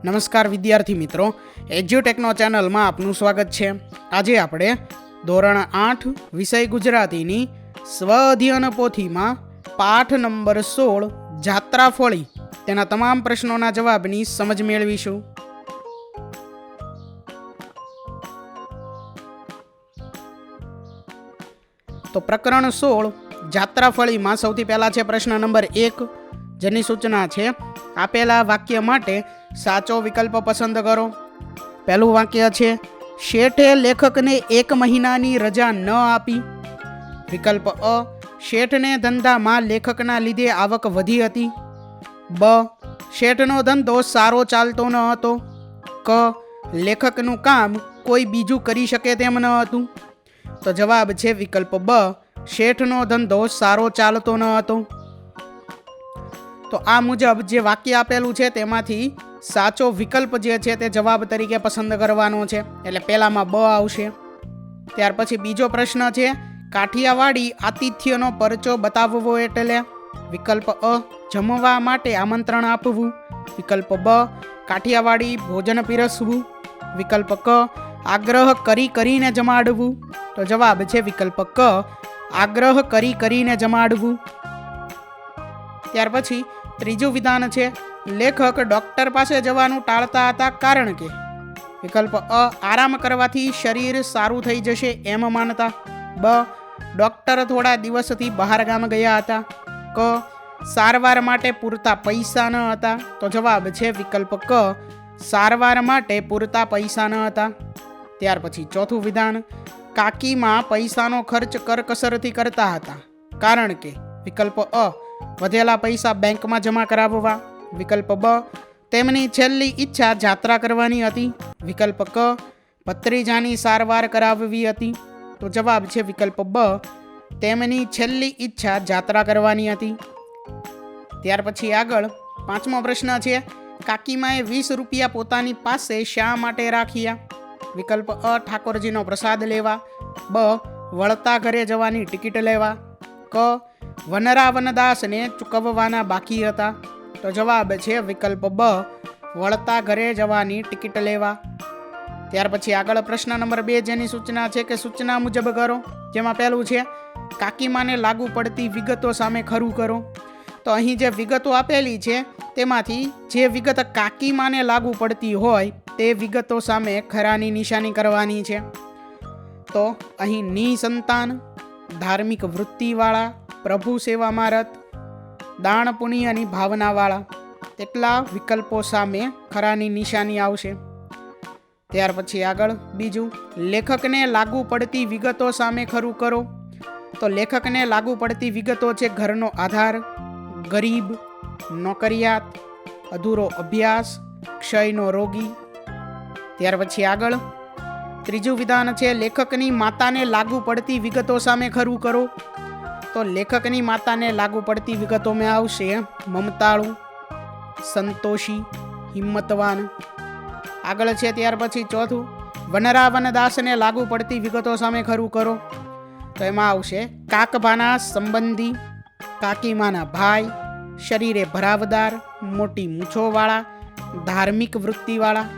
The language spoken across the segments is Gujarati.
નમસ્કાર વિદ્યાર્થી મિત્રો, એજ્યુટેકનો ચેનલમાં આપનું સ્વાગત છે। આજે આપણે ધોરણ 8 વિષય ગુજરાતીની સ્વ અધ્યયન પોથીમાં પાઠ નંબર 16 જાત્રાફળી તેના તમામ પ્રશ્નોના જવાબની સમજ મેળવીશું। તો પ્રકરણ 16 જાત્રાફળીમાં સૌથી પહેલા છે પ્રશ્ન નંબર 1, જેની સૂચના છે આપેલા વાક્ય માટે સાચો વિકલ્પ પસંદ કરો। પહેલું વાક્ય છે શેઠે લેખકને 1 મહિનાની રજા ન આપી। વિકલ્પ અ, શેઠને ધંધામાં લેખકના લીધે આવક વધી હતી। બ, શેઠનો ધંધો સારો ચાલતો ન હતો। ક, લેખકનું કામ કોઈ બીજું કરી શકે તેમ ન હતું। તો જવાબ છે વિકલ્પ બ, શેઠનો ધંધો સારો ચાલતો ન હતો। તો આ મુજબ જે વાક્ય આપેલું છે તેમાંથી સાચો વિકલ્પ જે છે તે જવાબ તરીકે પસંદ કરવાનો છે, એટલે પહેલામાં બ આવશે। ત્યાર પછી બીજો પ્રશ્ન છે કાઠિયાવાડી આતિથ્યનો પરચો બતાવવો એટલે। વિકલ્પ અ, જમવા માટે આમંત્રણ આપવું। વિકલ્પ બ, કાઠિયાવાડી ભોજન પીરસવું। વિકલ્પ ક, આગ્રહ કરીને જમાડવું। તો જવાબ છે વિકલ્પ ક, આગ્રહ કરીને જમાડવું। ત્યાર પછી ત્રીજું વિધાન છે લેખક ડોક્ટર પાસે જવાનું ટાળતા હતા કારણ કે। વિકલ્પ અ, આરામ કરવાથી શરીર સારું થઈ જશે એમ માનતા। બ, ડોક્ટર થોડા દિવસથી બહાર ગામ ગયા હતા। ક, સારવાર માટે પૂરતા પૈસા ન હતા। તો જવાબ છે વિકલ્પ ક, સારવાર માટે પૂરતા પૈસા ન હતા। ત્યાર પછી ચોથું વિધાન કાકીમાં પૈસાનો ખર્ચ કરકસરથી કરતા હતા કારણ કે। વિકલ્પ અ, વધેલા પૈસા બેંકમાં જમા કરાવવા। વિકલ્પ બ, તેમની છેલ્લી ઈચ્છા જાત્રા કરવાની હતી। વિકલ્પ ક, ભત્રીજાની સારવાર કરાવવી હતી। તો જવાબ છે વિકલ્પ બ, તેમની છેલ્લી ઈચ્છા જાત્રા કરવાની હતી। ત્યાર પછી આગળ પાંચમો પ્રશ્ન છે કાકીમાએ 20 રૂપિયા પોતાની પાસે શા માટે રાખ્યા। વિકલ્પ અ, ઠાકોરજીનો પ્રસાદ લેવા। બ, વળતા ઘરે જવાની ટિકિટ લેવા। ક, વનરા વનદાસને ચૂકવવાના બાકી હતા। તો જવાબ છે વિકલ્પ બ, વળતા ઘરે જવાની ટિકિટ લેવા। ત્યાર પછી આગળ પ્રશ્ન નંબર 2, જેની સૂચના છે કે સૂચના મુજબ કરો। જેમાં પહેલું છે કાકીમાને લાગુ પડતી વિગતો સામે ખરું કરો। તો અહીં જે વિગતો આપેલી છે તેમાંથી જે વિગત કાકીમાને લાગુ પડતી હોય તે વિગતો સામે ખરાની નિશાની કરવાની છે। તો અહીં નિસંતાન, ધાર્મિક વૃત્તિવાળા, પ્રભુ સેવામાં રત, દાન પુણ્યની ભાવનાવાળા તેટલા વિકલ્પો સામે ખરાની નિશાની આવશે। ત્યાર પછી આગળ બીજું લેખકને લાગુ પડતી વિગતો સામે ખરું કરો। તો લેખકને લાગુ પડતી વિગતો છે ઘરનો આધાર, ગરીબ, નોકરિયાત, અધૂરો અભ્યાસ, ક્ષયનો રોગી। ત્યાર પછી આગળ ત્રીજું વિધાન છે લેખકની માતાને લાગુ પડતી વિગતો સામે ખરું કરો। તો લેખકની માતાને લાગુ પડતી વિગતોમાં આવશે મમતાળુ, સંતોષી, હિંમતવાન। આગળ છે ત્યાર પછી ચોથું વનરા વનદાસને લાગુ પડતી વિગતો સામે ખરું કરો। તો એમાં આવશે કાકભાના સંબંધી, કાકીમાના ભાઈ, શરીરે ભરાવદાર, મોટી મૂછોવાળા, ધાર્મિક વૃત્તિવાળા।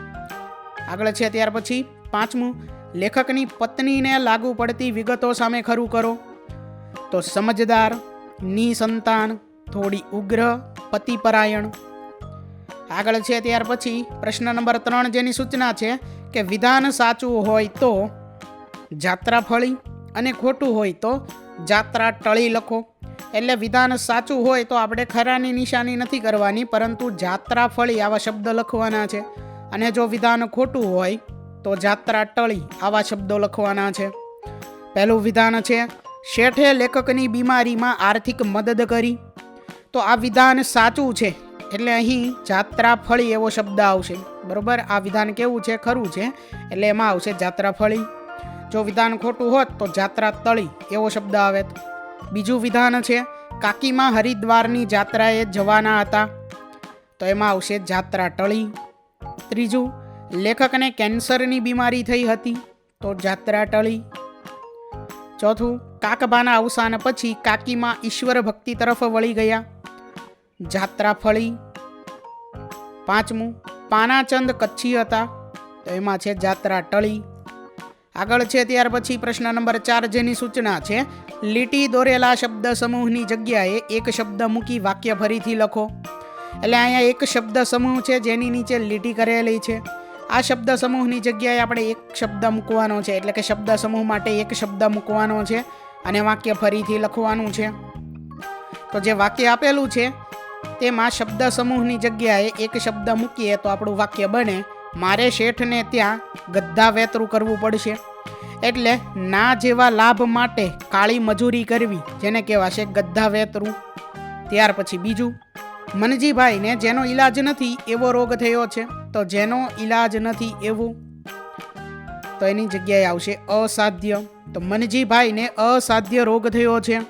આગળ છે ત્યાર પછી પાંચમું લેખકની પત્નીને લાગુ પડતી વિગતો સામે ખરું કરો। તો સમજદાર, નિસંતાન, થોડી ઉગ્ર, પતિપરાયણ। આગળ છે ત્યાર પછી પ્રશ્ન નંબર 3, જેની સૂચના છે કે વિધાન સાચું હોય તો જાત્રાફળી અને ખોટું હોય તો જાત્રા ટળી લખો। એટલે વિધાન સાચું હોય તો આપણે ખરાની નિશાની નથી કરવાની, પરંતુ જાત્રાફળી આવા શબ્દ લખવાના છે, અને જો વિધાન ખોટું હોય તો જાત્રા ટળી આવા શબ્દો લખવાના છે। પહેલું વિધાન છે શેઠે લેખકની બીમારીમાં આર્થિક મદદ કરી। તો આ વિધાન સાચું છે એટલે અહીં જાત્રાફળી એવો શબ્દ આવશે, બરોબર। આ વિધાન કેવું છે, ખરું છે, એટલે એમાં આવશે જાત્રાફળી। જો વિધાન ખોટું હોત તો જાત્રા તળી એવો શબ્દ આવે। બીજું વિધાન છે કાકીમાં હરિદ્વારની જાત્રાએ જવાના હતા। તો એમાં આવશે જાત્રા ટળી। ત્રીજું લેખકને કેન્સરની બીમારી થઈ હતી। તો જાત્રા ટળી। ચોથું કાકભાના અવસાન પછી કાકીમાં ઈશ્વર ભક્તિ તરફ વળી ગયા। જાત્રાફળી। પાંચમું પાનાચંદ કચ્છી હતા, તો એમાં છે જાત્રા ટળી. આગળ છે ત્યાર પછી પ્રશ્ન નંબર 4 જેની સૂચના છે લીટી દોરેલા શબ્દ સમૂહની જગ્યાએ એક શબ્દ મૂકી વાક્ય ફરીથી લખો. એટલે અહીંયા એક શબ્દ સમૂહ છે જેની નીચે લીટી કરેલી છે. આ શબ્દ સમૂહની જગ્યાએ આપણે એક શબ્દ મૂકવાનો છે, એટલે કે શબ્દ સમૂહ માટે એક શબ્દ મૂકવાનો છે અને વાક્ય ફરીથી લખવાનું છે. તો જે વાક્ય આપેલું છે તેમાં શબ્દ સમૂહની જગ્યાએ એક શબ્દ મૂકીએ તો આપણું વાક્ય બને મારે શેઠને ત્યાં ગધા વેતરું કરવું પડશે. એટલે ના જેવા લાભ માટે કાળી મજૂરી કરવી, જેને કહેવાશે ગધા વેતરું. ત્યાર પછી બીજું, મનજીભાઈને જેનો ઈલાજ નથી એવો રોગ થયો છે, તો જેનો ઈલાજ નથી એવું, તો એની જગ્યાએ આવશે અસાધ્ય. તો મનજીભાઈને અસાધ્ય રોગ થયો છે.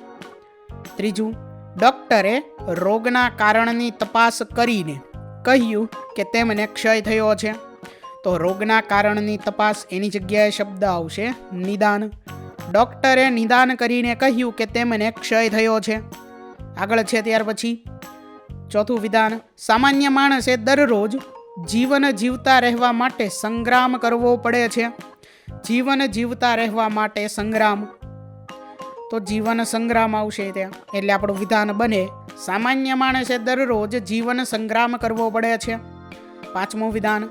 ત્રીજું, ડોક્ટરે રોગના કારણની તપાસ કરીને કહ્યું કે તેમને ક્ષય થયો છે, તો રોગના કારણની તપાસ એની જગ્યાએ શબ્દ આવશે નિદાન. ડોક્ટરે નિદાન કરીને કહ્યું કે તેમને ક્ષય થયો છે. આગળ છે ત્યાર પછી ચોથું વિધાન, સામાન્ય માણસે દરરોજ જીવન જીવતા રહેવા માટે સંગ્રામ કરવો પડે છે. જીવન જીવતા રહેવા માટે સંગ્રામ, તો જીવન સંગ્રામ આવશે ત્યાં. એટલે આપણું વિધાન બને સામાન્ય માણસે દરરોજ જીવન સંગ્રામ કરવો પડે છે. પાંચમું વિધાન,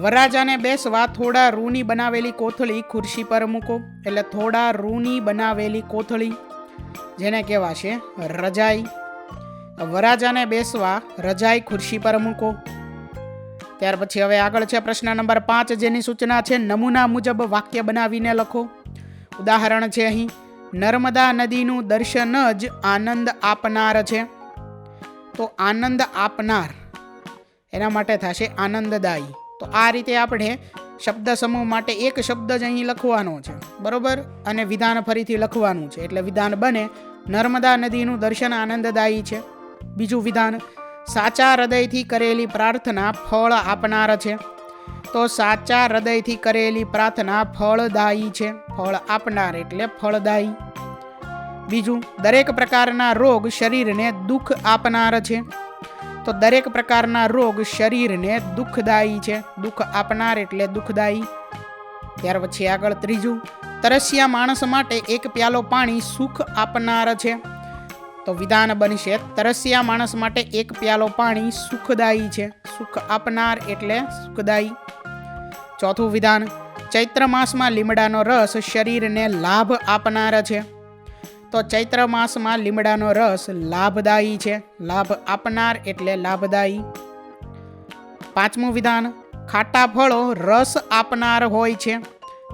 વરરાજાને બેસવા થોડા રૂની બનાવેલી કોથળી ખુરશી પર મૂકો. એટલે થોડા રૂની બનાવેલી કોથળી, જેને કહેવાશે રજાઈ. વરરાજાને બેસવા રજાઈ ખુરશી પર મૂકો. ત્યાર પછી હવે આગળ છે પ્રશ્ન નંબર 5 જેની સૂચના છે નમૂના મુજબ વાક્ય બનાવીને લખો. ઉદાહરણ છે અહીં, નર્મદા નદીનું દર્શન જ આનંદ આપનાર છે, તો આનંદ આપનાર એના માટે થશે આનંદદાયી. તો આ રીતે આપણે શબ્દ સમૂહ માટે એક શબ્દ જ અહીં લખવાનો છે, બરોબર, અને વિધાન ફરીથી લખવાનું છે. એટલે વિધાન બને નર્મદા નદીનું દર્શન આનંદદાયી છે. બીજું વિધાન, સાચા હૃદયથી કરેલી પ્રાર્થના ફળ આપનાર છે, તો સાચા હૃદયથી કરેલી પ્રાર્થના ફળદાયી છે. ફળ આપનાર એટલે ફળદાયી. બીજું, દરેક પ્રકારના રોગ શરીરને દુઃખ આપનાર છે, તો દરેક પ્રકારના રોગ શરીરને દુઃખદાયી છે. દુઃખ આપનાર એટલે દુઃખદાયી. ત્યાર પછી આગળ ત્રીજું, તરસ્યા માણસ માટે એક પ્યાલો પાણી સુખ આપનાર છે, તો વિધાન બનશે તરસ્યા માણસ માટે એક પ્યાલો પાણી સુખદાયી છે. સુખ આપનાર એટલે સુખદાયી. ચોથું વિધાન, ચૈત્ર માસમાં લીમડાનો રસ શરીરને લાભ આપનાર છે, તો ચૈત્ર માસમાં લીમડાનો રસ લાભદાયી છે. લાભ આપનાર એટલે લાભદાયી. પાંચમું વિધાન, ખાટા ફળો રસ આપનાર હોય છે,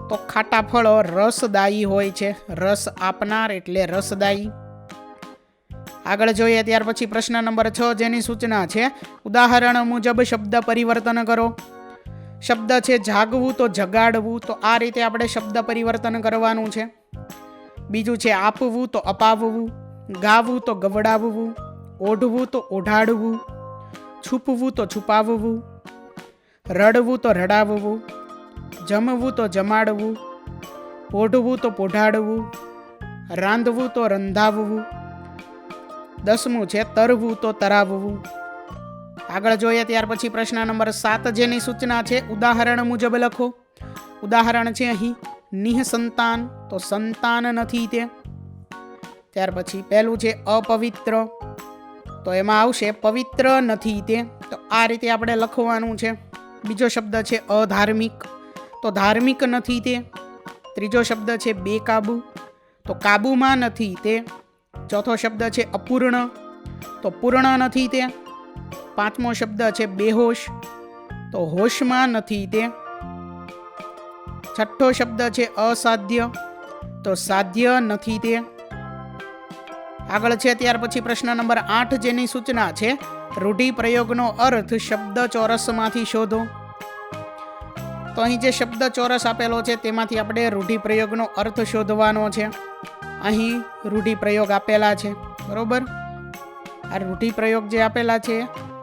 તો ખાટા ફળો રસદાયી હોય છે. રસ આપનાર એટલે રસદાયી. આગળ જોઈએ ત્યાર પછી પ્રશ્ન નંબર 6 જેની સૂચના છે ઉદાહરણ મુજબ શબ્દ પરિવર્તન કરો. શબ્દ છે જાગવું તો જગાડવું, તો આ રીતે આપણે શબ્દ પરિવર્તન કરવાનું છે. બીજું છે આપવું તો અપાવવું, ગાવું તો ગવડાવવું, ઓઢવું તો ઓઢાડવું, છુપવું તો છુપાવવું, રડવું તો રડાવવું, જમવું તો જમાડવું, પોઢવું તો પોઢાડવું, રાંધવું તો રંધાવવું. 10મું છે તરવું તો તરાવવું. આગળ જોઈએ ત્યાર પછી પ્રશ્ન નંબર 7 જેની સૂચના છે ઉદાહરણ મુજબ લખો. ઉદાહરણ છે અહીં નિઃસંતાન, તો સંતાન નથી તે. ત્યાર પછી પહેલું છે અપવિત્ર, તો એમાં આવશે પવિત્ર નથી તે. તો આ રીતે આપણે લખવાનું છે. બીજો શબ્દ છે અધાર્મિક, તો ધાર્મિક નથી તે. ત્રીજો શબ્દ છે બેકાબુ, તો કાબુમાં નથી તે. ચોથો શબ્દ છે અપૂર્ણ, તો પૂર્ણ નથી તે. પાંચમો શબ્દ છે બેહોશ, તો હોશમાં નથી તે. છઠ્ઠો શબ્દ છે અસાધ્ય, તો સાધ્ય નથી તે. આગળ છે ત્યાર પછી પ્રશ્ન નંબર 8 જેની સૂચના છે રૂઢિપ્રયોગનો અર્થ શબ્દ ચોરસમાંથી શોધો. તો અહીં જે શબ્દ ચોરસ આપેલો છે તેમાંથી આપણે રૂઢિપ્રયોગનો અર્થ શોધવાનો છે. અહીં રૂઢિપ્રયોગ આપેલા છે, બરોબર. આ રૂઢિપ્રયોગ જે આપેલા છે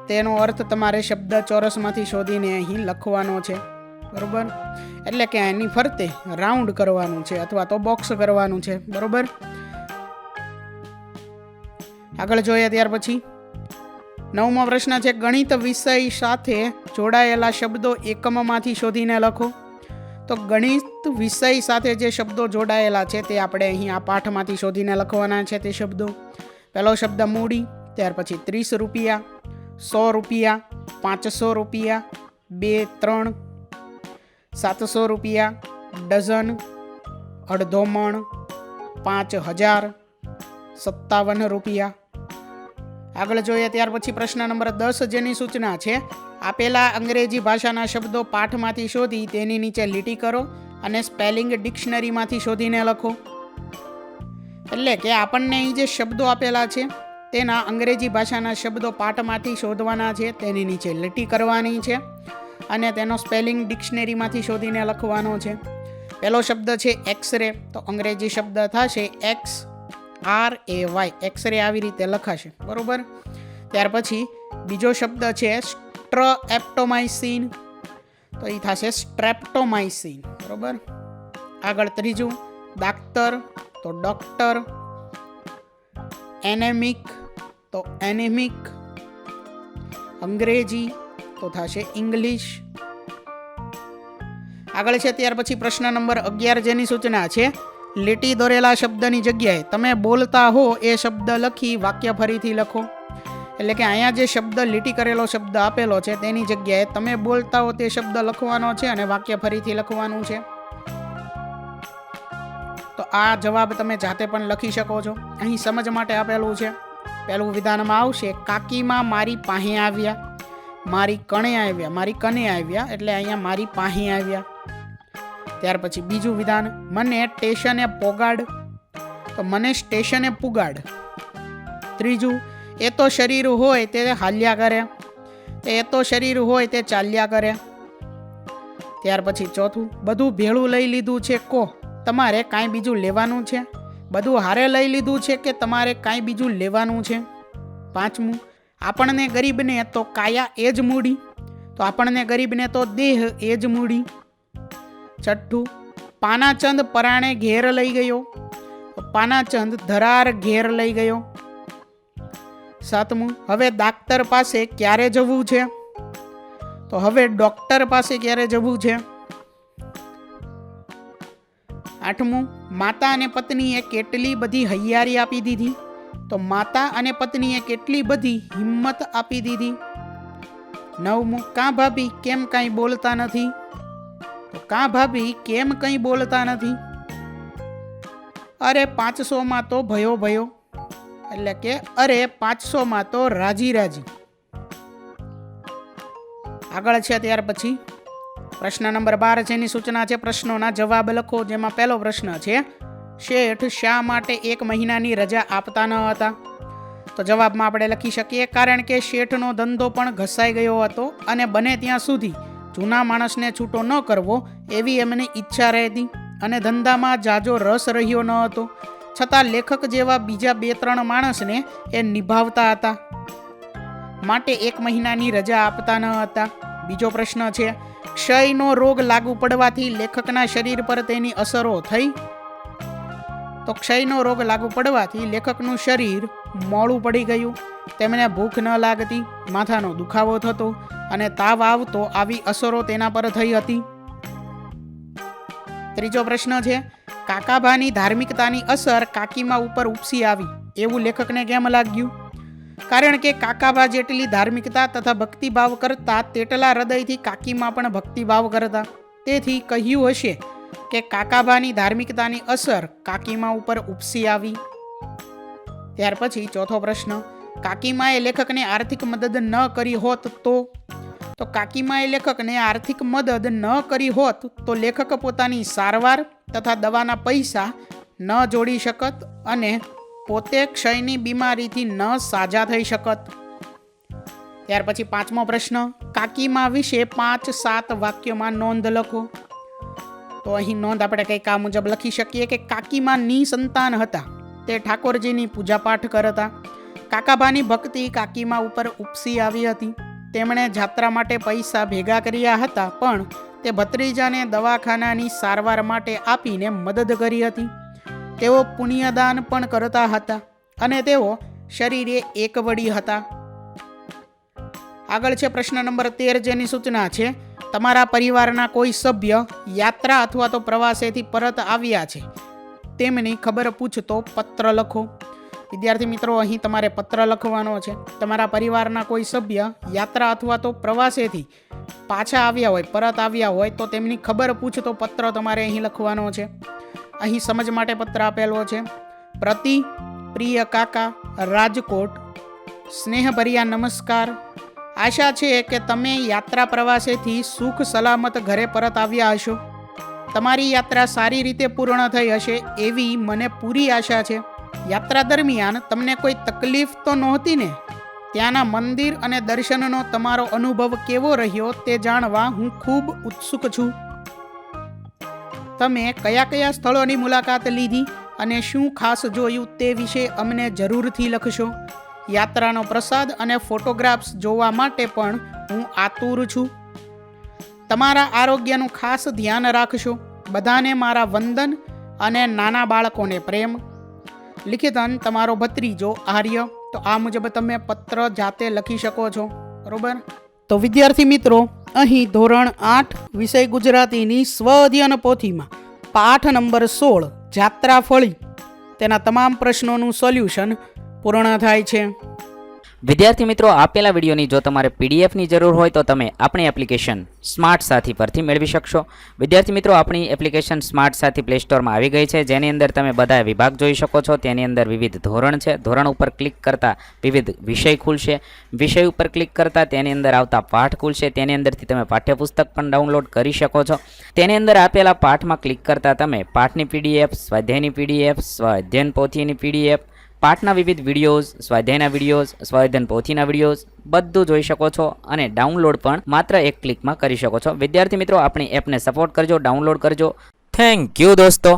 તેનો અર્થ તમારે શબ્દ ચોરસમાંથી શોધીને અહીં લખવાનો છે, બરોબર. એટલે કે એની ફરતે રાઉન્ડ કરવાનું છે અથવા તો બોક્સ કરવાનું છે, બરોબર. આગળ જોઈએ ત્યાર પછી 9મો પ્રશ્ન છે ગણિત વિષય સાથે જોડાયેલા શબ્દો એકમમાંથી શોધીને લખો. તો ગણિત વિષય સાથે જે શબ્દો જોડાયેલા છે તે આપણે અહીં આ પાઠમાંથી શોધીને લખવાના છે. તે શબ્દો, પહેલો શબ્દ મૂડી, ત્યાર પછી 30 રૂપિયા, 100 રૂપિયા, 500 રૂપિયા, 2 3, 700 રૂપિયા, ડઝન, અડધો મણ, 5000, 57 રૂપિયા. આગળ જોઈએ ત્યાર પછી પ્રશ્ન નંબર 10 જેની સૂચના છે આપેલા અંગ્રેજી ભાષાના શબ્દો પાઠમાંથી શોધી તેની નીચે લીટી કરો અને સ્પેલિંગ ડિક્શનરીમાંથી શોધીને લખો. એટલે કે આપણને અહીં જે શબ્દો આપેલા છે તેના અંગ્રેજી ભાષાના શબ્દો પાઠમાંથી શોધવાના છે, તેની નીચે લીટી કરવાની છે અને તેનો સ્પેલિંગ ડિક્શનરીમાંથી શોધીને લખવાનો છે. પહેલો શબ્દ છે એક્સરે, તો અંગ્રેજી શબ્દ થશે XRAY, એક્સરે આવી રીતે લખાશે, બરોબર. ત્યાર પછી બીજો શબ્દ છે સ્ટ્રેપ્ટોમાઇસિન, તો એ થશે સ્ટ્રેપ્ટોમાઇસિન, બરોબર. આગળ ત્રીજું ડાક્ટર, તો ડોક્ટર. એનેમિક, તો એનેમિક. અંગ્રેજી, તો થશે ઇંગ્લિશ. આગળ છે ત્યાર પછી પ્રશ્ન નંબર 11 જેની સૂચના છે લીટી દોરેલા શબ્દની જગ્યાએ તમે બોલતા હો એ શબ્દ લખી વાક્ય ફરીથી લખો. એટલે કે અહીંયા જે શબ્દ લીટી કરેલો શબ્દ આપેલો છે તેની જગ્યાએ તમે બોલતા હો તે શબ્દ લખવાનો છે અને વાક્ય ફરીથી લખવાનું છે. તો આ જવાબ તમે જાતે પણ લખી શકો છો. અહીં સમજ માટે આપેલું છે. પહેલું વિધાનમાં આવશે કાકીમાં મારી પાસે આવ્યા, મારી કણે આવ્યા, મારી કને આવ્યા, એટલે અહીંયા મારી પાસે આવ્યા. ત્યાર પછી બીજું વિધાન મને સ્ટેશને પોગાડ, તો મને સ્ટેશને પુગાડ. ત્રીજું એ તો શરીર હોય તે હાલ્યા કરે, એ તો શરીર હોય તે ચાલ્યા કરે. ત્યાર પછી ચોથું બધું ભેળું લઈ લીધું છે કો, તમારે કાંઈ બીજું લેવાનું છે. બધું હારે લઈ લીધું છે કે તમારે કાંઈ બીજું લેવાનું છે. પાંચમું આપણને ગરીબને તો કાયા એ જ મૂડી, તો આપણને ગરીબને તો દેહ એ જ મૂડી. છઠ્ઠું પાનાચંદ પરાણે ઘેર લઈ ગયો, તો પાનાચંદ ધરાર ઘેર લઈ ગયો. સાતમું હવે ડાક્ટર પાસે ક્યારે જવું છે, તો હવે ડોક્ટર પાસે ક્યારે જવું છે. આઠમું માતા અને પત્નીએ કેટલી બધી હૈયારી આપી દીધી, તો માતા અને પત્નીએ કેટલી બધી હિંમત આપી દીધી. નવમું કાં ભાભી કેમ કાંઈ બોલતા નથી, તો કાં ભાભી કેમ કંઈ બોલતા નથી. અરે 500માં તો ભયો ભયો, એટલે કે અરે 500માં તો રાજી રાજી. આગળ છે ત્યાર પછી પ્રશ્ન નંબર 12 જેની સૂચના છે પ્રશ્નોના જવાબ લખો. જેમાં પહેલો પ્રશ્ન છે શેઠ શા માટે 1 મહિનાની રજા આપતા ન હતા, તો જવાબમાં આપણે લખી શકીએ કારણ કે શેઠનો ધંધો પણ ઘસાઈ ગયો હતો અને બને ત્યાં સુધી જૂના માણસને છૂટો ન કરવો એવી એમની ઈચ્છા રહેતી અને ધંધામાં જાજો રસ રહ્યો ન હતો, છતાં લેખક જેવા બીજા 2-3 માણસને એ નિભાવતા હતા માટે 1 મહિનાની રજા આપતા ન હતા. બીજો પ્રશ્ન છે ક્ષયનો રોગ લાગુ પડવાથી લેખકના શરીર પર તેની અસરો થઈ, તો ક્ષયનો રોગ લાગુ પડવાથી લેખકનું શરીર મોડું પડી ગયું, તેમને ભૂખ ન લાગતી, માથાનો દુખાવો થતો અને તાવ આવતો, આવી અસરો તેના પર થઈ હતી. ત્રીજો પ્રશ્ન છે કાકાબાની ધાર્મિકતાની અસર કાકીમા ઉપર ઉપસી આવી એવું લેખકને કેમ લાગ્યું, કારણ કે કાકાબા જેટલી ધાર્મિકતા તથા ભક્તિભાવ કરતા તેટલા હૃદયથી કાકીમાં પણ ભક્તિભાવ કરતા, તેથી કહ્યું હશે કે કાકાબાની ધાર્મિકતાની અસર કાકીમા ઉપર ઉપસી આવી. ત્યાર પછી ચોથો પ્રશ્ન કાકીમાએ લેખકને આર્થિક મદદ ન કરી હોત તો કાકીમાએ લેખકને આર્થિક મદદ ન કરી હોત તો લેખક પોતાની સારવાર તથા દવાના પૈસા ન જોડી શકત અને પોતે ક્ષયની બીમારીથી ન સાજા થઈ શકત. ત્યાર પછી પાંચમો પ્રશ્ન કાકીમા વિશે 5-7 વાક્યોમાં નોંધ લખો. તો અહીં નોંધ આપણે કંઈક આ મુજબ લખી શકીએ કે કાકીમા નિસંતાન હતા, તે ઠાકોરજીની પૂજાપાઠ કરતા. કાકાબાની ભક્તિ કાકીમા ઉપર ઉપસી આવી હતી, તેમણે જાત્રા માટે પૈસા ભેગા કર્યા હતા પણ તે ભત્રીજાને દવાખાનાની સારવાર માટે આપીને મદદ કરી હતી. તેઓ પુણ્યદાન પણ કરતા હતા અને તેઓ શરીરે એકવડી હતા. આગળ છે પ્રશ્ન નંબર 13, જેની સૂચના છે તમારા પરિવારના કોઈ સભ્ય યાત્રા અથવા તો પ્રવાસેથી પરત આવ્યા છે તેમની ખબર પૂછતો પત્ર લખો. વિદ્યાર્થી મિત્રો, અહીં તમારે પત્ર લખવાનો છે. તમારા પરિવારના કોઈ સભ્ય યાત્રા અથવા તો પ્રવાસેથી પાછા આવ્યા હોય, પરત આવ્યા હોય તો તેમની ખબર પૂછતો પત્ર તમારે અહીં લખવાનો છે. અહીં સમજ માટે પત્ર આપેલો છે. પ્રતિ પ્રિય કાકા, રાજકોટ, સ્નેહભર્યા નમસ્કાર. આશા છે કે તમે યાત્રા પ્રવાસેથી સુખ સલામત ઘરે પરત આવ્યા હશો. તમારી યાત્રા સારી રીતે પૂર્ણ થઈ હશે એવી મને પૂરી આશા છે. યાત્રા દરમિયાન તમને કોઈ તકલીફ તો નહોતી ને? ત્યાંના મંદિર અને દર્શનનો તમારો અનુભવ કેવો રહ્યો તે જાણવા હું ખૂબ ઉત્સુક છું. તમે કયા કયા સ્થળોની મુલાકાત લીધી અને શું ખાસ જોયું તે વિશે અમને જરૂરથી લખશો. યાત્રાનો પ્રસાદ અને ફોટોગ્રાફ્સ જોવા માટે પણ હું આતુર છું. તમારા આરોગ્યનું ખાસ ધ્યાન રાખશો. બધાને મારા વંદન અને નાના બાળકોને પ્રેમ. લિખિતન તમારો ભત્રીજો આર્ય. તો આ મુજબ તમે પત્ર જાતે લખી શકો છો. બરોબર. તો વિદ્યાર્થી મિત્રો, અહીં ધોરણ 8 વિષય ગુજરાતીની સ્વ અધ્યયન પોથીમાં પાઠ નંબર 16 જાત્રાફળી તેના તમામ પ્રશ્નોનું સોલ્યુશન પૂર્ણ થાય છે. વિદ્યાર્થી મિત્રો, આપેલા વિડીયોની જો તમારે પીડીએફની જરૂર હોય તો તમે આપણી એપ્લિકેશન સ્માર્ટ સાથી પરથી મેળવી શકશો. વિદ્યાર્થી મિત્રો, આપણી એપ્લિકેશન સ્માર્ટ સાથી પ્લે સ્ટોરમાં આવી ગઈ છે, જેની અંદર તમે બધા વિભાગ જોઈ શકો છો. તેની અંદર વિવિધ ધોરણ છે. ધોરણ ઉપર ક્લિક કરતાં વિવિધ વિષય ખુલશે. વિષય ઉપર ક્લિક કરતાં તેની અંદર આવતા પાઠ ખુલશે. તેની અંદરથી તમે પાઠ્યપુસ્તક પણ ડાઉનલોડ કરી શકો છો. તેની અંદર આપેલા પાઠમાં ક્લિક કરતાં તમે પાઠની પીડીએફ, સ્વાધ્યાયની પીડીએફ, સ્વાધ્યાયન પોથીની પીડીએફ, પાઠના વિવિધ વિડીયોઝ, સ્વાધ્યાયના વિડીયોઝ, સ્વાધ્યાયન પોથીના વિડીયોઝ બધું જોઈ શકો છો અને ડાઉનલોડ પણ માત્ર એક ક્લિકમાં કરી શકો છો. વિદ્યાર્થી મિત્રો, આપણી એપને સપોર્ટ કરજો, ડાઉનલોડ કરજો. થેન્ક યુ દોસ્તો.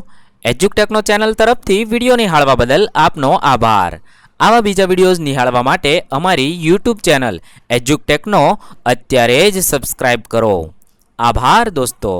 એજ્યુકટેકનો ચેનલ તરફથી વિડીયો નિહાળવા બદલ આપનો આભાર. આવા બીજા વિડીયોઝ નિહાળવા માટે અમારી યુટ્યુબ ચેનલ એજ્યુકટેકનો અત્યારે જ સબસ્ક્રાઇબ કરો. આભાર દોસ્તો.